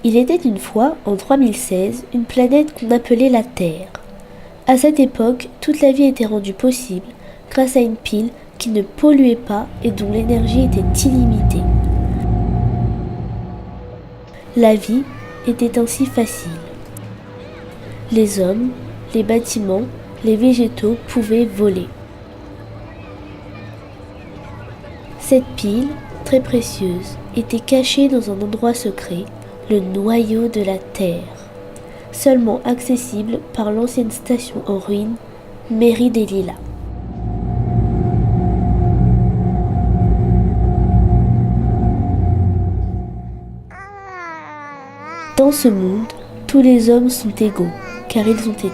Il était une fois, en 3016, une planète qu'on appelait la Terre. À cette époque, toute la vie était rendue possible grâce à une pile qui ne polluait pas et dont l'énergie était illimitée. La vie était ainsi facile. Les hommes, les bâtiments, les végétaux pouvaient voler. Cette pile, très précieuse, était cachée dans un endroit secret, le noyau de la Terre, seulement accessible par l'ancienne station en ruine, Mairie des Lilas. Dans ce monde, tous les hommes sont égaux, car ils ont été,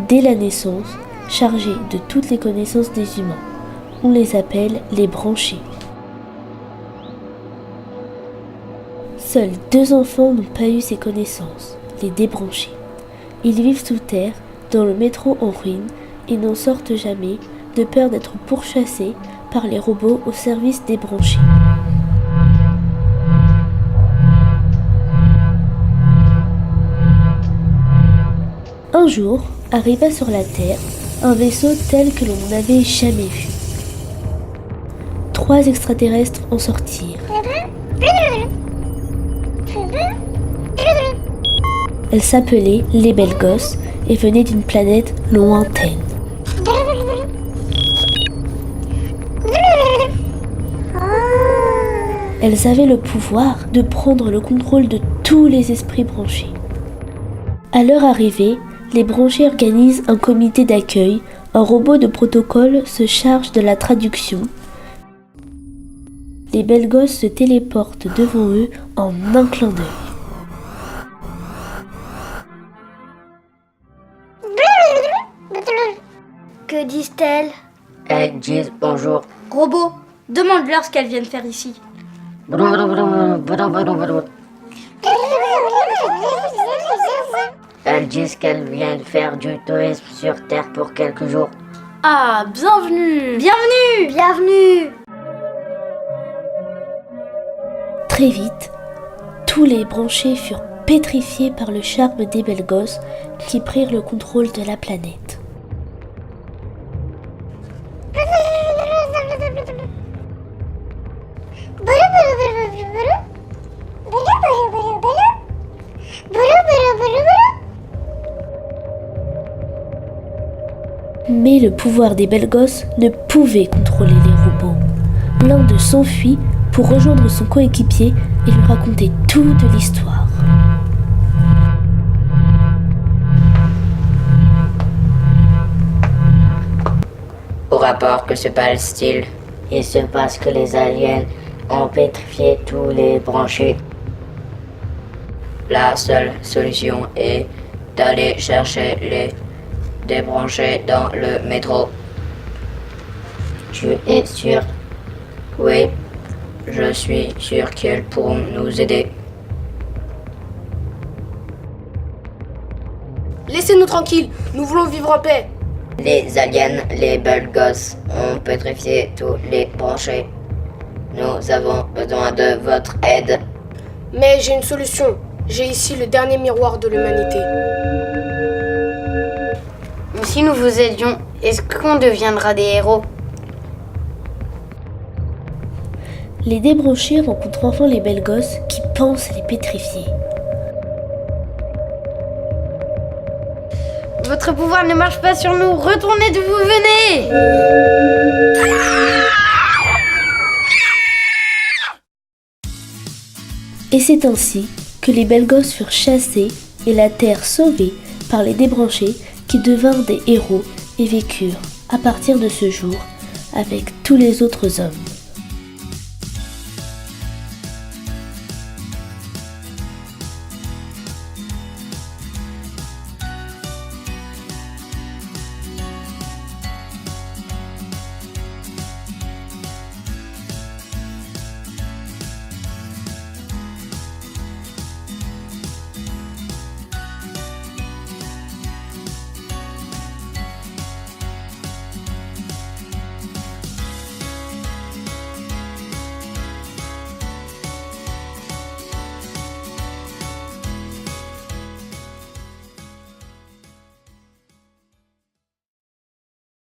dès la naissance, chargés de toutes les connaissances des humains. On les appelle les branchés. Seuls 2 enfants n'ont pas eu ces connaissances, les débranchés. Ils vivent sous terre, dans le métro en ruine, et n'en sortent jamais, de peur d'être pourchassés par les robots au service des branchés. Un jour, arriva sur la Terre un vaisseau tel que l'on n'avait jamais vu. 3 extraterrestres en sortirent. Elles s'appelaient les Belles Gosses et venaient d'une planète lointaine. Elles avaient le pouvoir de prendre le contrôle de tous les esprits branchés. À leur arrivée, les branchés organisent un comité d'accueil, un robot de protocole se charge de la traduction. Les Belles Gosses se téléportent devant eux en un clin d'œil. Que disent-elles? Elles disent bonjour. Robot, demande-leur ce qu'elles viennent faire ici. Elles disent qu'elles viennent faire du tourisme sur Terre pour quelques jours. Ah, bienvenue! Bienvenue! Bienvenue! Très vite, tous les branchés furent pétrifiés par le charme des Belles Gosses qui prirent le contrôle de la planète. Mais le pouvoir des Belles Gosses ne pouvait contrôler les robots. L'un d'eux s'enfuit pour rejoindre son coéquipier et lui raconter toute l'histoire. Au rapport, que se passe-t-il? Il se passe que les aliens ont pétrifié tous les branchés. La seule solution est d'aller chercher les débranchés dans le métro. Tu es sûr? Oui, je suis sûr qu'ils pourront nous aider. Laissez-nous tranquilles, nous voulons vivre en paix. Les aliens, les Belles Gosses, ont pétrifié tous les branchés. Nous avons besoin de votre aide. Mais j'ai une solution. J'ai ici le dernier miroir de l'humanité. Si nous vous aidions, est-ce qu'on deviendra des héros? Les débranchés rencontrent enfin les Belles Gosses qui pensent les pétrifier. Votre pouvoir ne marche pas sur nous, retournez d'où vous venez! Et c'est ainsi que les Belles Gosses furent chassées et la Terre sauvée par les débranchés qui devinrent des héros et vécurent, à partir de ce jour, avec tous les autres hommes.